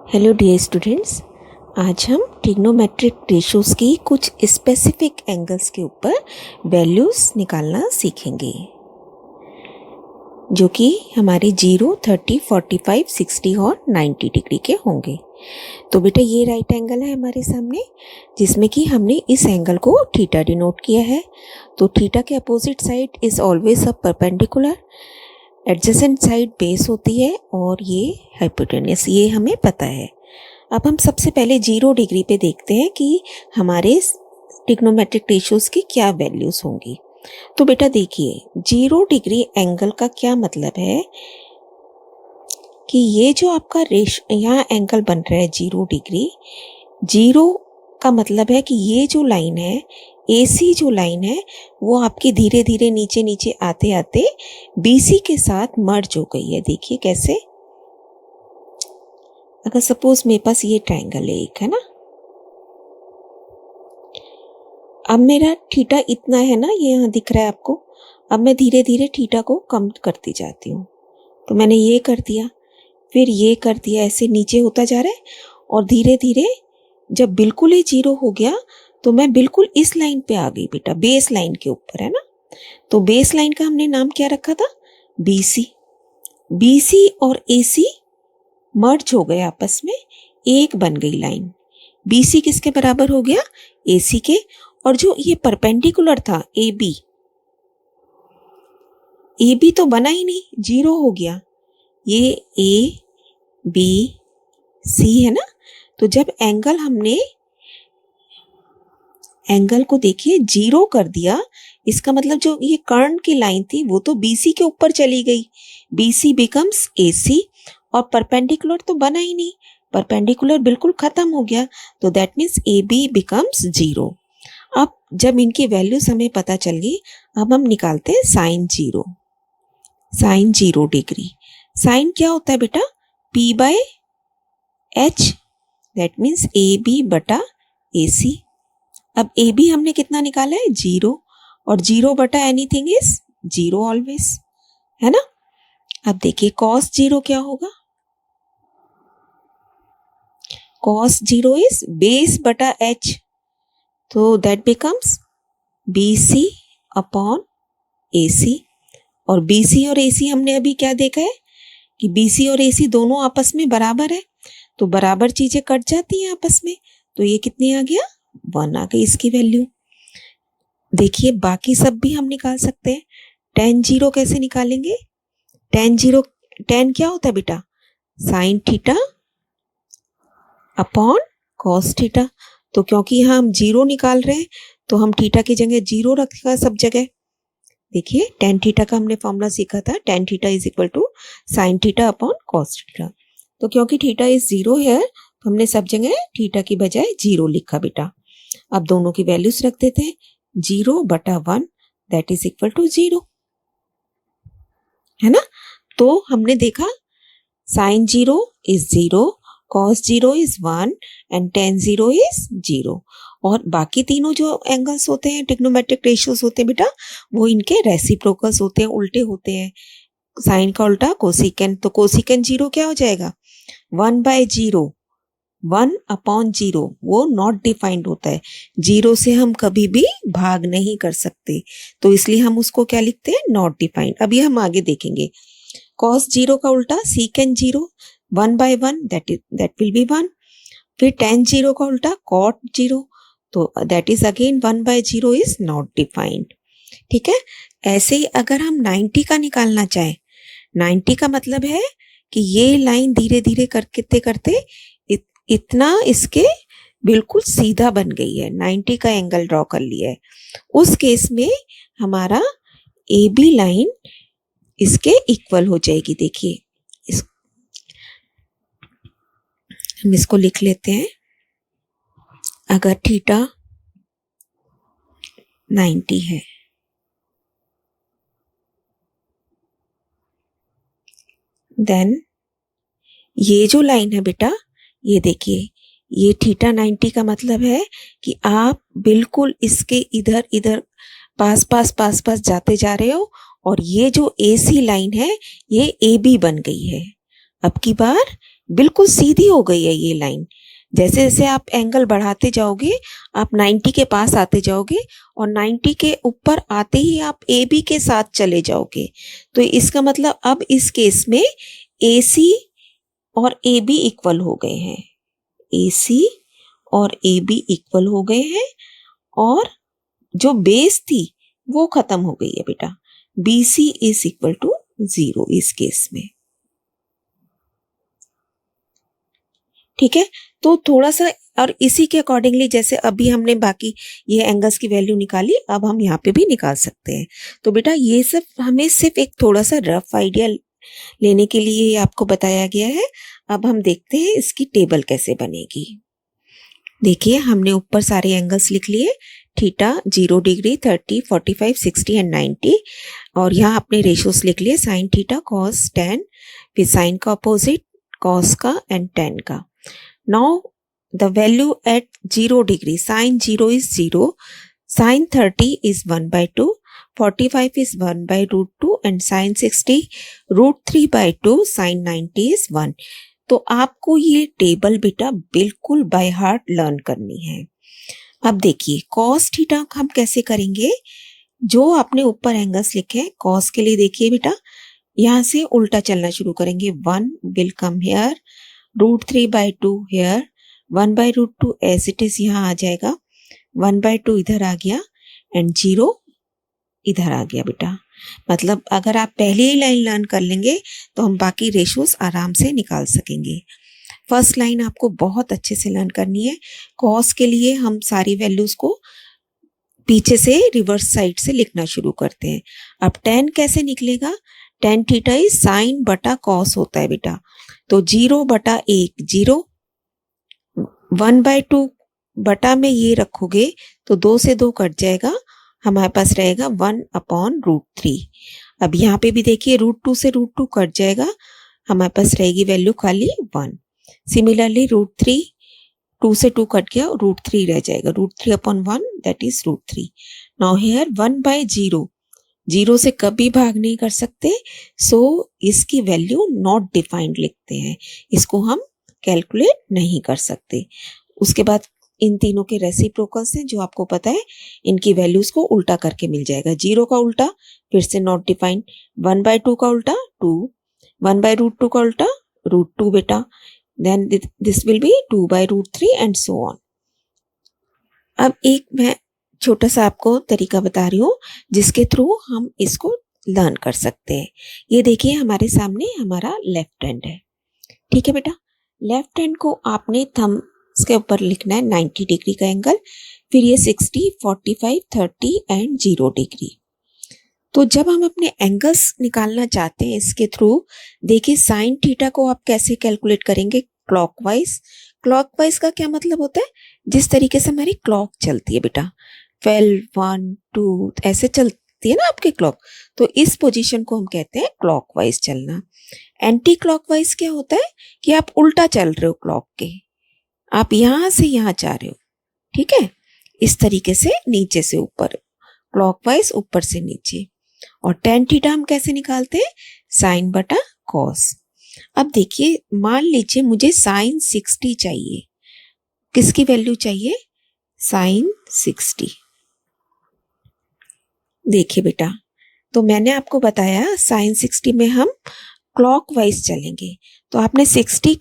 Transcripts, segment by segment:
Hello dear students, आज हम trigonometric ratios की कुछ स्पेसिफिक एंगल्स के ऊपर वैल्यूज़ निकालना सीखेंगे, जो कि हमारे 0, 30, 45, 60 और 90 डिग्री के होंगे। तो बेटा ये राइट एंगल है हमारे सामने, जिसमें कि हमने इस एंगल को थीटा डिनोट किया है। तो थीटा के opposite side is always a perpendicular, adjacent side base होती है और ये हाइपोटेन्यूस, ये हमें पता है। अब हम सबसे पहले 0 डिग्री पे देखते हैं कि हमारे ट्रिग्नोमेट्रिक रेशियोज़ की क्या वैल्यूज़ होंगी। तो बेटा देखिए, 0 डिग्री एंगल का क्या मतलब है कि ये जो आपका यहाँ एंगल बन रहा है 0 डिग्री, 0 का मतलब है कि ये जो लाइन है, AC जो लाइन है, वो आपकी धीरे धीरे नीचे नीचे आते आते BC के साथ मर्ज हो गई है। देखिए कैसे, अगर सपोज मेरे पास ये ट्रायंगल है एक, है ना, अब मेरा थीटा इतना है ना, ये यहाँ दिख रहा है आपको। अब मैं धीरे धीरे थीटा को कम करती जाती हूँ। तो मैंने ये कर दिया, फिर ये कर दिया, ऐसे नीचे होता जा रहा है। और धीरे धीरे जब बिल्कुल ही 0 हो गया तो मैं बिल्कुल इस लाइन पे आ गई बेटा, बेस लाइन के ऊपर, है ना। तो बेस लाइन का हमने नाम क्या रखा था? BC। BC और AC मर्ज हो गए आपस में, एक बन गई लाइन। BC किसके बराबर हो गया? AC के। और जो ये परपेंडिकुलर था AB तो बना ही नहीं, 0 हो गया। ये ABC है ना। तो जब हमने एंगल को देखिए 0 कर दिया, इसका मतलब जो ये कर्ण की लाइन थी वो तो BC के ऊपर चली गई, BC बिकम्स AC। और परपेंडिकुलर तो बना ही नहीं, परपेंडिकुलर बिल्कुल खत्म हो गया। तो दैट मीन्स AB बिकम्स 0। अब जब इनकी वैल्यूज हमें पता चल गई, अब हम निकालते हैं साइन 0। साइन 0 डिग्री, साइन क्या होता है बेटा? P/H, दैट मीन्स AB बटा AC। अब AB हमने कितना निकाला है? 0, और 0 बटा एनीथिंग इज 0 ऑलवेज, है ना। अब देखिए cos 0 क्या होगा? cos 0 इज बेस बटा H, तो that becomes BC upon AC। और BC और AC हमने अभी क्या देखा है कि BC और AC दोनों आपस में बराबर है, तो बराबर चीजें कट जाती हैं आपस में। तो ये कितनी आ गया? 1 आ गई इसकी वैल्यू। देखिए बाकी सब भी हम निकाल सकते हैं। tan 0 कैसे निकालेंगे? tan क्या होता है बेटा? Sign theta upon cos theta. तो क्योंकि यहाँ हम 0 निकाल रहे हैं तो हम थीटा की जगह 0 रखेगा सब जगह। देखिए tan थीटा का हमने फॉर्मूला सीखा था, tan theta is equal to sine theta upon cos theta. तो क्योंकि थीटा इज 0 है तो हमने सब जगह थीटा की बजाय 0 लिखा बेटा। अब दोनों की वैल्यूज रख देते हैं, 0 बटा 1 दैट इज इक्वल टू 0, है ना। तो हमने देखा sine 0 is 0, cos 0 is 1 and tan 0 is 0। और बाकी तीनों जो एंगल्स होते हैं, ट्रिग्नोमेट्रिक रेशियोज होते हैं बेटा, वो इनके रेसिप्रोकल्स होते हैं, उल्टे होते हैं। साइन का उल्टा कोसिकेंट, तो कोसिकेंट 0 क्या हो जाएगा? 1/0, 1 अपॉन 0, वो नॉट डिफाइंड होता है। 0 से हम कभी भी भाग नहीं कर सकते, तो इसलिए हम उसको क्या लिखते हैं? Not defined. अभी हम आगे देखेंगे। cos 0 का उल्टा secant 0, 1/1 that will be 1। फिर tan 0 का उल्टा cot 0, तो that is again 1/0 is not defined। ठीक है। ऐसे ही अगर हम 90 का निकालना चाहें, 90 का मतलब है कि ये लाइन धीरे धीरे करते करते इतना इसके बिल्कुल सीधा बन गई है, 90 का एंगल ड्रॉ कर लिया है। उस केस में हमारा AB लाइन इसके इक्वल हो जाएगी। देखिए हम इसको लिख लेते हैं। अगर थीटा 90 है, देन ये जो लाइन है बेटा, ये देखिए, ये थीटा 90 का मतलब है कि आप बिल्कुल इसके इधर इधर पास पास पास पास जाते जा रहे हो, और ये जो AC लाइन है ये AB बन गई है। अब की बार बिल्कुल सीधी हो गई है ये लाइन। जैसे जैसे आप एंगल बढ़ाते जाओगे आप 90 के पास आते जाओगे और 90 के ऊपर आते ही आप ए बी के साथ चले जाओगे। तो इसका मतलब अब इस केस में ए सी और ए बी इक्वल हो गए हैं, ए सी और ए बी इक्वल हो गए हैं, और जो बेस थी वो खत्म हो गई है बेटा। B C is equal to 0 इस केस में। ठीक है, तो थोड़ा सा और इसी के अकॉर्डिंगली जैसे अभी हमने बाकी ये एंगल्स की वैल्यू निकाली, अब हम यहाँ पे भी निकाल सकते हैं। तो बेटा ये सब हमें सिर्फ एक थोड़ा सा रफ आइडिया लेने के लिए आपको बताया गया है। अब हम देखते हैं इसकी टेबल कैसे बनेगी। देखिए हमने ऊपर सारे एंगल्स लिख लिए, थीटा 0 डिग्री, 30, 45, 60 एंड 90, और यहाँ अपने रेशियोस लिख लिए, साइन थीटा, कॉस, टेन, फिर साइन का अपोजिट कॉस का एंड टेन का। Now the value at 0 degree, sin 0 is 0, sin 30 is 1 by 2, 45 is 1 by root 2 and sin 60 root 3 by 2, sin 90 is 1। तो आपको ये टेबल बेटा बिल्कुल बाय हार्ट लर्न करनी है। अब देखिए cos थीटा हम कैसे करेंगे, जो आपने ऊपर एंगल्स लिखे हैं cos के लिए देखिए बेटा यहाँ से उल्टा चलना शुरू करेंगे, 1 will come here, root 3 by 2 here, 1 by root 2 as it is यहाँ आ जाएगा, 1 बाई 2 इधर आ गया एंड 0 इधर आ गया बेटा। मतलब अगर आप पहली ही लाइन लर्न कर लेंगे तो हम बाकी रेशियोज आराम से निकाल सकेंगे। फर्स्ट लाइन आपको बहुत अच्छे से लर्न करनी है। कॉस के लिए हम सारी वैल्यूज को पीछे से रिवर्स साइड से लिखना शुरू करते हैं। अब टेन कैसे निकलेगा, टेन थीटा इज साइन बटा कॉस होता है बेटा, तो 0 बटा 1 0, 1 बाई 2 बटा में ये रखोगे तो 2 से 2 कट जाएगा, हमारे पास रहेगा 1 अपॉन रूट 3। अब यहाँ पे भी देखिए रूट 2 से रूट 2 कट जाएगा, हमारे पास रहेगी वैल्यू खाली 1। सिमिलरली रूट 3, 2 से 2 कट गया, रूट 3 रह जाएगा, root 3 upon 1 that is root 3। Now here 1 by 0, 0 से कभी भाग नहीं कर सकते, सो इसकी वैल्यू नॉट डिफाइंड लिखते हैं, इसको हम कैलकुलेट नहीं कर सकते। उसके बाद इन तीनों के रेसिप्रोकल्स हैं जो आपको पता है, इनकी वैल्यूज को उल्टा करके मिल जाएगा। 0 का उल्टा फिर से नॉट डिफाइंड, 1 बाई 2 का उल्टा 2, 1 बाई रूट 2 का उल्टा रूट 2 बेटा, then this will be 2 by root 3 and so on. अब एक मैं छोटा सा आपको तरीका बता रही हूँ जिसके थ्रू हम इसको लर्न कर सकते हैं। ये देखिए हमारे सामने हमारा लेफ्ट हैंड है, ठीक है बेटा। लेफ्ट हैंड को आपने थंब के ऊपर लिखना है 90 डिग्री का एंगल, फिर ये 60, 45, 30 एंड 0 डिग्री। तो जब हम अपने एंगल्स निकालना चाहते हैं इसके थ्रू, देखिए साइन थीटा को आप कैसे कैलकुलेट करेंगे, क्लॉकवाइज। क्लॉकवाइज का क्या मतलब होता है, जिस तरीके से हमारी क्लॉक चलती है बेटा, 12, 1, 2 ऐसे चलती है ना आपकी क्लॉक, तो इस पोजीशन को हम कहते हैं क्लॉकवाइज चलना। एंटी क्लॉकवाइज क्या होता है कि आप उल्टा चल रहे हो क्लॉक के, आप यहां से यहां जा रहे हो, ठीक है, इस तरीके से नीचे से ऊपर, क्लॉकवाइज ऊपर से नीचे। और टेन थीटा हम कैसे निकालते हैं, साइन बटा कॉस। अब देखिए मान लीजिए मुझे साइन 60 चाहिए, किसकी वैल्यू चाहिए, साइन 60। देखिए बेटा, तो मैंने आपको बताया साइन 60 में हम क्लॉकवाइज चलेंगे, तो आपने 60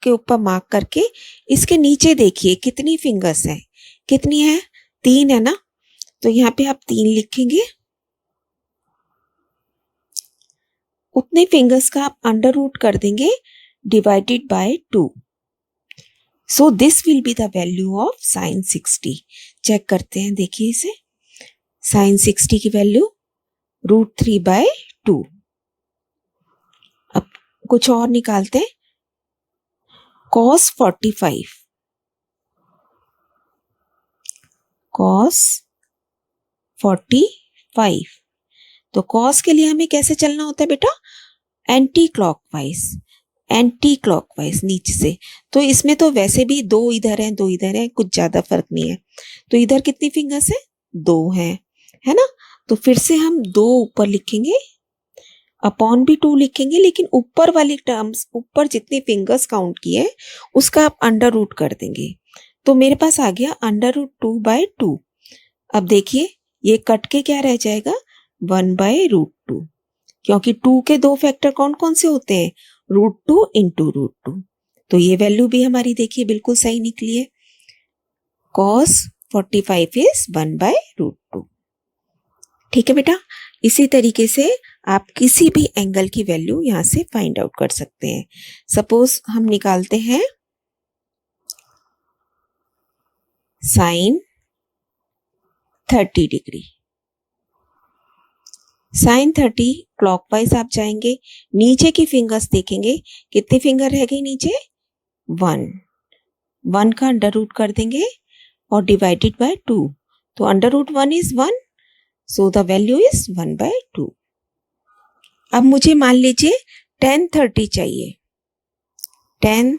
के ऊपर मार्क करके इसके नीचे देखिए कितनी फिंगर्स हैं, कितनी है, 3 है ना, तो यहाँ पे आप 3 लिखेंगे, उतने फिंगर्स का आप अंडर रूट कर देंगे divided by 2, so this will be the value of sine 60। Check करते हैं, देखिए इसे, साइन 60 की वैल्यू रूट 3 बाय 2। अब कुछ और निकालते हैं, cos 45, cos 45, तो cos के लिए हमें कैसे चलना होता है बेटा, एंटी क्लॉकवाइज, एंटी क्लॉकवाइज नीचे से। तो इसमें तो वैसे भी 2 इधर हैं 2 इधर हैं, कुछ ज्यादा फर्क नहीं है, तो इधर कितनी फिंगर्स है, 2 हैं, है ना, तो फिर से हम 2 ऊपर लिखेंगे अपॉन भी 2 लिखेंगे, लेकिन ऊपर वाली टर्म्स, ऊपर जितने फिंगर्स काउंट किए उसका आप अंडर रूट कर देंगे। तो मेरे पास आ गया अंडर रूट 2/2। अब देखिए ये कट के क्या रह जाएगा, 1/√2, क्योंकि 2 के 2 फैक्टर कौन कौन से होते हैं, √2 इंटू √2। तो ये वैल्यू भी हमारी देखिए बिल्कुल सही निकली है। cos 45 is 1/√2। ठीक है बेटा, इसी तरीके से आप किसी भी एंगल की वैल्यू यहां से फाइंड आउट कर सकते हैं। सपोज हम निकालते हैं साइन 30 डिग्री। साइन 30 क्लॉकवाइज आप जाएंगे, नीचे की फिंगर्स देखेंगे, कितनी फिंगर रह गई नीचे, 1 का अंडर रूट कर देंगे और डिवाइडेड बाय 2, तो under root 1 is 1, so the value is 1/2। अब मुझे मान लीजिए tan 30 चाहिए। tan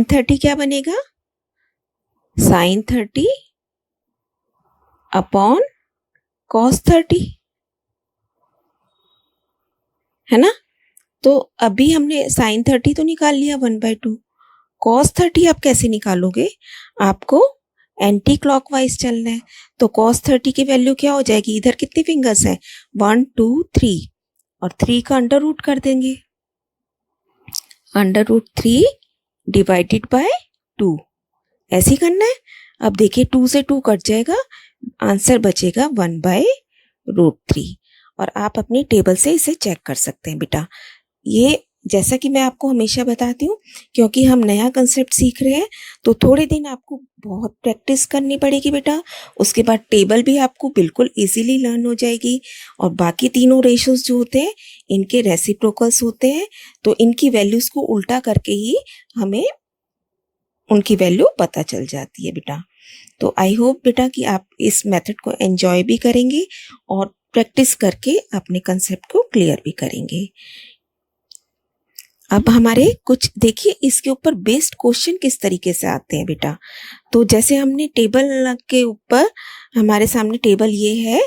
30 क्या बनेगा, साइन 30 अपॉन cos 30, है ना। तो अभी हमने साइन 30 तो निकाल लिया 1/2, cos 30 आप कैसे निकालोगे, आपको एंटी क्लॉकवाइज चलना है। तो cos 30 की वैल्यू क्या हो जाएगी, इधर कितनी फिंगर्स है, 1 2 3, और 3 का अंडर रूट कर देंगे, अंडर रूट 3 डिवाइडेड बाय 2, ऐसे ही करना है। अब देखिए 2 से 2 कट जाएगा, आंसर बचेगा 1/√3। और आप अपनी टेबल से इसे चेक कर सकते हैं बेटा। ये जैसा कि मैं आपको हमेशा बताती हूँ, क्योंकि हम नया कंसेप्ट सीख रहे हैं, तो थोड़े दिन आपको बहुत प्रैक्टिस करनी पड़ेगी बेटा। उसके बाद टेबल भी आपको बिल्कुल इजीली लर्न हो जाएगी। और बाकी तीनों रेशोज जो होते हैं इनके रेसिप्रोकल्स होते हैं, तो इनकी वैल्यूज को उल्टा करके ही हमें उनकी वैल्यू पता चल जाती है बेटा। तो आई होप बेटा कि आप इस मेथड को एंजॉय भी करेंगे और प्रैक्टिस करके अपने कंसेप्ट को क्लियर भी करेंगे। अब हमारे कुछ देखिए इसके ऊपर बेस्ड क्वेश्चन किस तरीके से आते हैं बेटा। तो जैसे हमने टेबल के ऊपर, हमारे सामने टेबल ये है,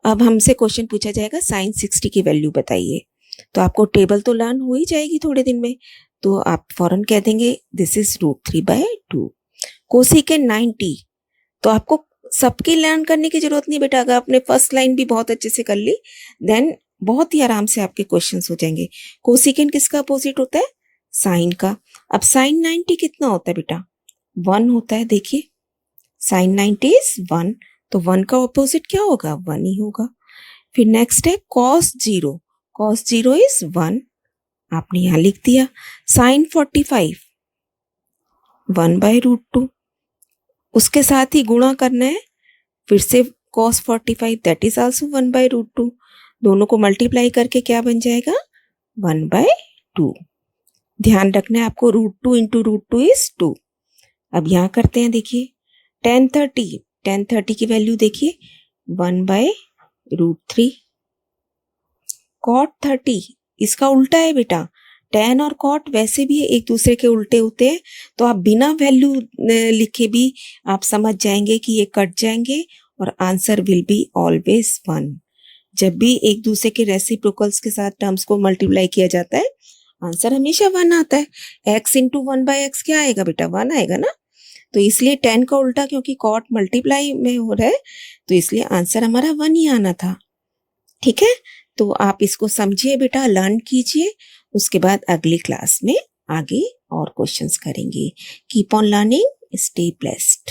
अब हमसे क्वेश्चन पूछा जाएगा साइन 60 की वैल्यू बताइए। तो आपको टेबल तो लर्न हो ही जाएगी थोड़े दिन में, तो आप फौरन कह देंगे दिस इज √3/2। कोसेकेंड 90, तो आपको सबकी लर्न करने की जरूरत नहीं बेटा, अगर आपने फर्स्ट लाइन भी बहुत अच्छे से कर ली देन बहुत ही आराम से आपके क्वेश्चंस हो जाएंगे। कोसेकेंड किसका अपोजिट होता है, साइन का। अब साइन 90 कितना होता है बेटा, 1 होता है। देखिए साइन 90 इज 1, तो 1 का अपोजिट क्या होगा, 1 ही होगा। फिर नेक्स्ट है cos 0, cos 0 इज 1, आपने यहां लिख दिया। साइन 45 1/√2, उसके साथ ही गुणा करना है, फिर से cos 45 दैट इज आल्सो 1/√2, दोनों को मल्टीप्लाई करके क्या बन जाएगा, 1/2। ध्यान रखना है आपको, √2 इंटू √2 इज 2। अब यहां करते हैं, देखिए tan 30 की वैल्यू देखिए 1/√3। cot 30 इसका उल्टा है बेटा, tan और cot वैसे भी एक दूसरे के उल्टे होते हैं, तो आप बिना वैल्यू लिखे भी आप समझ जाएंगे कि ये कट जाएंगे और आंसर विल बी ऑलवेज 1। जब भी एक दूसरे के रेसिप्रोकल्स के साथ टर्म्स को मल्टीप्लाई किया जाता है आंसर हमेशा 1 आता है। x इंटू 1/x क्या आएगा बेटा, 1 आएगा ना। तो इसलिए 10 का उल्टा, क्योंकि cot मल्टीप्लाई में हो रहा है तो इसलिए आंसर हमारा 1 ही आना था। ठीक है, तो आप इसको समझिए बेटा, लर्न कीजिए, उसके बाद अगली क्लास में आगे और क्वेश्चंस करेंगे। Keep on learning, stay blessed.